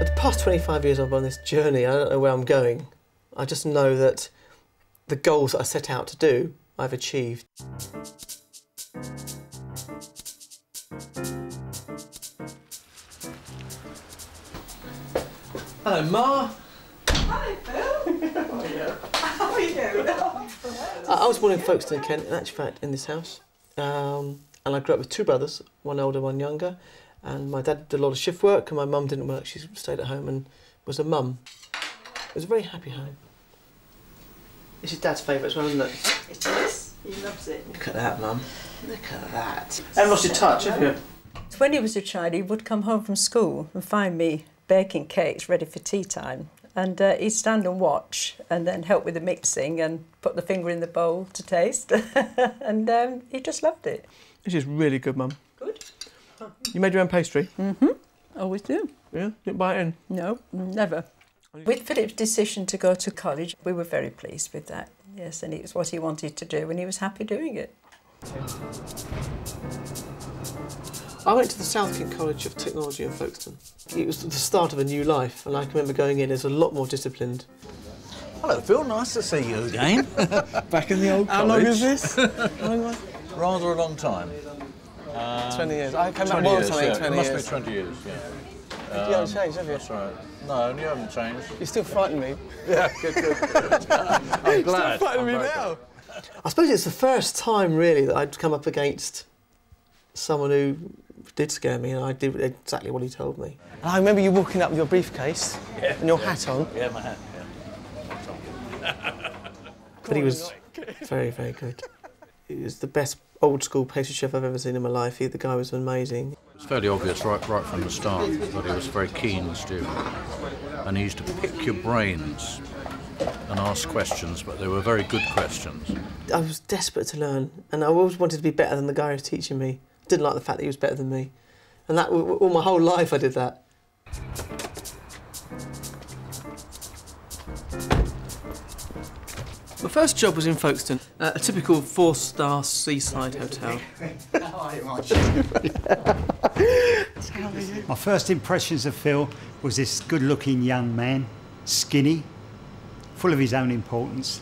For the past 25 years I've been on this journey. I don't know where I'm going. I just know that the goals that I set out to do, I've achieved. Hello, Ma. Hi, Phil. How are you? I was born in Folkestone, Kent, in actual fact, in this house. And I grew up with two brothers, one older, one younger. And my dad did a lot of shift work, and my mum didn't work. She stayed at home and was a mum. It was a very happy home. This is Dad's favourite as well, isn't it? It is. He loves it. Look at that, Mum. Look at that. Haven't lost your touch, have you? When he was a child, he would come home from school and find me baking cakes ready for tea time. And he'd stand and watch and then help with the mixing and put the finger in the bowl to taste. And he just loved it. This is really good, Mum. Good. You made your own pastry? Mm-hmm. Always do. Yeah? Didn't buy it in? No, never. With Philip's decision to go to college, we were very pleased with that. Yes, and it was what he wanted to do and he was happy doing it. I went to the South Kent College of Technology in Folkestone. It was the start of a new life, and I can remember going in as a lot more disciplined. Hello, Phil. Nice to see you again. Back in the old college. How long is this? Rather a long time. 20 years. I came back 20 one years, time in yeah. 20 It must years. be 20 years, yeah. You haven't changed, have you? That's right. No, you haven't changed. You still frighten me. Yeah, good. I'm glad. Still frighten me now. I suppose it's the first time, really, that I'd come up against someone who did scare me, and I did exactly what he told me. And I remember you walking up with your briefcase and your hat on. Yeah, my hat, yeah. But he was very, very good. He was the best old-school pastry chef I've ever seen in my life. The guy was amazing. It's fairly obvious right from the start that he was a very keen student. And he used to pick your brains and ask questions, but they were very good questions. I was desperate to learn, and I always wanted to be better than the guy who was teaching me. Didn't like the fact that he was better than me. And that, all my whole life I did that. My first job was in Folkestone, a typical 4-star seaside hotel. My first impressions of Phil was this good-looking young man, skinny, full of his own importance,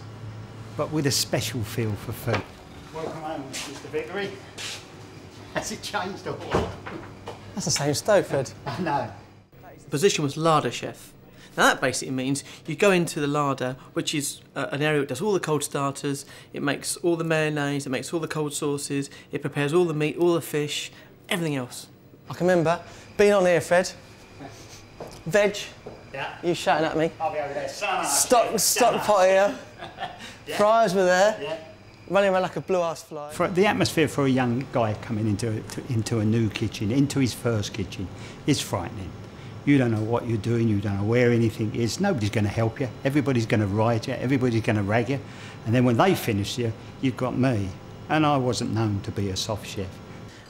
but with a special feel for food. Welcome home, Mr. Vickery. Has it changed or what? That's the same stove, Fred. I know. The position was larder chef. Now that basically means you go into the larder, which is an area that does all the cold starters, it makes all the mayonnaise, it makes all the cold sauces, it prepares all the meat, all the fish, everything else. I can remember being on here, Fred. Veg. Yeah. You shouting at me. I'll be over there. Stock pot here. Yeah. Fryers were there. Yeah. Running around like a blue-ass fly. For the atmosphere for a young guy coming into a new kitchen, into his first kitchen, is frightening. You don't know what you're doing, you don't know where anything is, nobody's going to help you, everybody's going to ride you, everybody's going to rag you, and then when they finish you, you've got me. And I wasn't known to be a soft chef.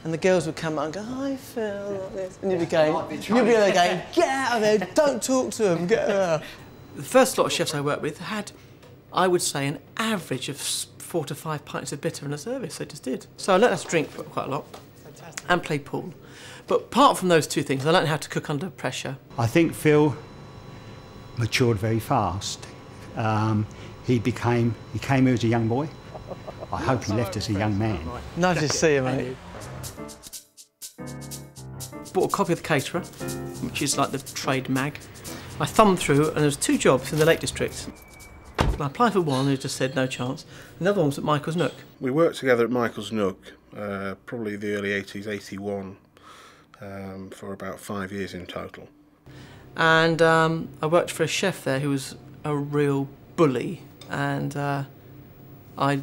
And the girls would come out and go, "Hi, Phil," like this. And you'd be there going, "Get out of there, don't talk to them, get out." The first lot of chefs I worked with had, I would say, an average of 4 to 5 pints of bitter in a service, they just did. So I learned how to drink quite a lot. Fantastic. And play pool. But apart from those two things, I learned how to cook under pressure. I think Phil matured very fast. He came here as a young boy. I hope he left as a young man. Nice to see you, mate. Bought a copy of the Caterer, which is like the trade mag. I thumbed through, and there was 2 jobs in the Lake District. I applied for one, who just said no chance. Another one was at Michael's Nook. We worked together at Michael's Nook, probably the early 80s, 81, for about 5 years in total. And I worked for a chef there who was a real bully, and I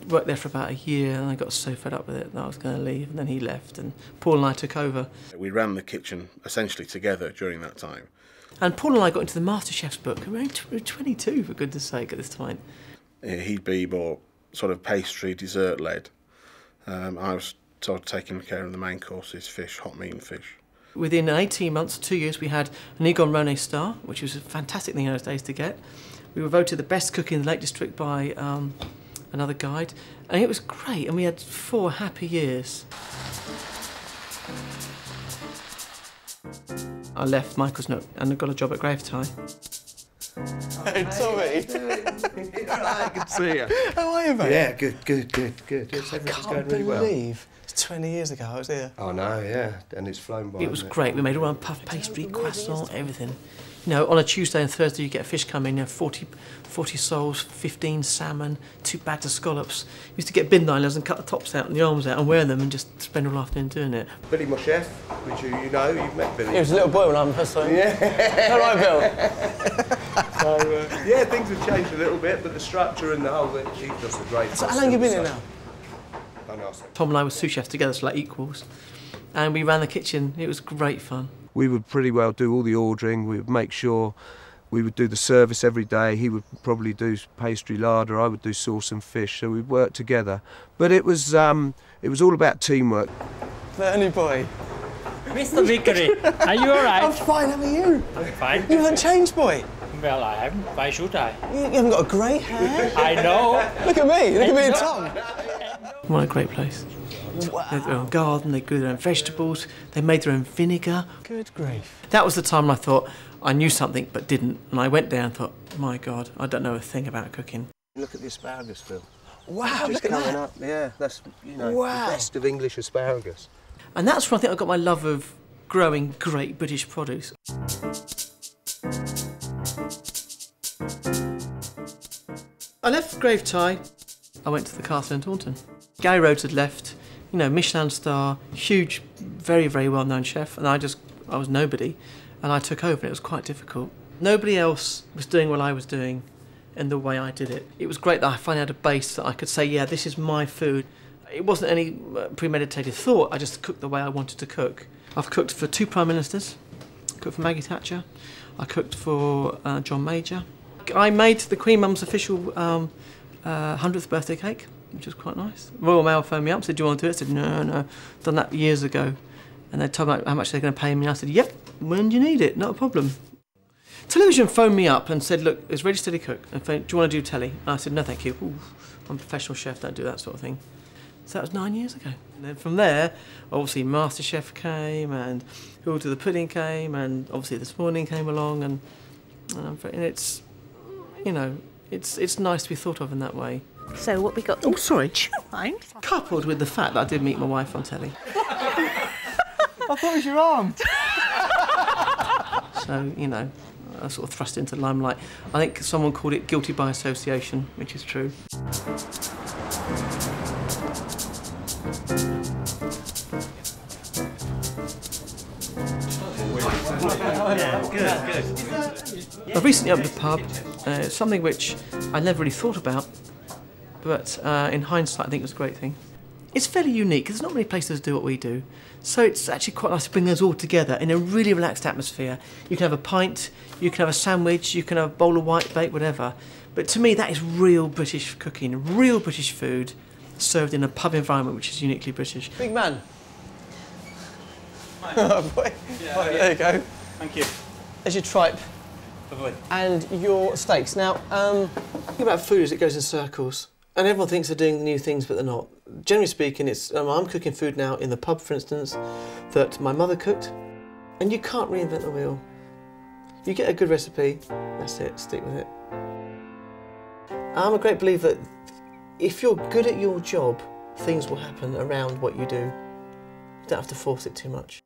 worked there for about a year, and I got so fed up with it that I was going to leave, and then he left, and Paul and I took over. We ran the kitchen essentially together during that time. And Paul and I got into the Master Chef's book. We were 22, for goodness sake, at this point. He'd be more sort of pastry, dessert-led. I was sort of taking care of the main courses, fish, hot meat and fish. Within 18 months, 2 years, we had an Egon Rone star, which was a fantastic thing in those days to get. We were voted the best cook in the Lake District by another guide, and it was great, and we had 4 happy years. I left Michael's Nook and I got a job at Grave Tie. Hey, Tommy. Good to see you. How are you, mate? Yeah, good. Everything's going really well. I can't believe it's 20 years ago I was here. Oh no, yeah, and it's flown by. It was great. We made all our puff pastry, croissant, everything. You know, on a Tuesday and Thursday you get a fish coming, you know, 40 soles, 15 salmon, 2 bags of scallops. We used to get bin liners and cut the tops out and the arms out and wear them and just spend all afternoon doing it. Billy, my chef, which you know, you've met Billy. He was a little boy when I first saw him. Yeah. All right, Bill. So, yeah, things have changed a little bit, but the structure and the whole ethos are great. So how long have you been here now? Tom and I were sous chefs together, so like equals. And we ran the kitchen. It was great fun. We would pretty well do all the ordering. We would make sure we would do the service every day. He would probably do pastry larder. I would do sauce and fish. So we'd work together. But it was all about teamwork. Bernie boy. Mr. Vickery, are you all right? I'm fine. How are you? I'm fine. You haven't changed, boy. Well, I haven't. Why should I? You haven't got a grey hair. I know. Look at me. Look at me and Tom. What a great place. Wow. They had their own garden, they grew their own vegetables, they made their own vinegar. Good grief. That was the time I thought I knew something but didn't. And I went there and thought, my God, I don't know a thing about cooking. Look at the asparagus, Phil. Wow, look at that. Up. Yeah, that's, you know, wow. The best of English asparagus. And that's where I think I got my love of growing great British produce. I left Grave Tie, I went to the castle in Taunton. Gary Rhodes had left, you know, Michelin star, huge, very, very well-known chef, and I was nobody, and I took over and it was quite difficult. Nobody else was doing what I was doing in the way I did it. It was great that I finally had a base that I could say, yeah, this is my food. It wasn't any premeditated thought, I just cooked the way I wanted to cook. I've cooked for 2 Prime Ministers, cooked for Maggie Thatcher, I cooked for John Major. I made the Queen Mum's official 100th birthday cake, which was quite nice. Royal Mail phoned me up, said, do you want to do it? I said, no, done that years ago. And they told me how much they're going to pay me. I said, yep, when do you need it? Not a problem. Television phoned me up and said, look, it's Ready Steady Cook. And do you want to do telly? And I said, no, thank you. Ooh, I'm a professional chef, don't do that sort of thing. So that was 9 years ago. And then from there, obviously MasterChef came and Who Will Do the Pudding came and obviously This Morning came along and it's, you know, it's nice to be thought of in that way. So what we got? Oh, sorry. Do you mind? Coupled with the fact that I did meet my wife on telly. I thought it was your arm. So, you know, I sort of thrust into the limelight. I think someone called it guilty by association, which is true. I've recently opened a pub. It's something which I never really thought about, but in hindsight I think it was a great thing. It's fairly unique, there's not many places that do what we do, so it's actually quite nice to bring those all together in a really relaxed atmosphere. You can have a pint, you can have a sandwich, you can have a bowl of white bake, whatever. But to me that is real British cooking, real British food served in a pub environment which is uniquely British. Big man. Oh boy. Yeah, right, there you go. Thank you. There's your tripe. Lovely. And your steaks. Now, the thing about food is it goes in circles. And everyone thinks they're doing new things, but they're not. Generally speaking, it's I'm cooking food now in the pub, for instance, that my mother cooked. And you can't reinvent the wheel. You get a good recipe, that's it, stick with it. I'm a great believer that if you're good at your job, things will happen around what you do. You don't have to force it too much.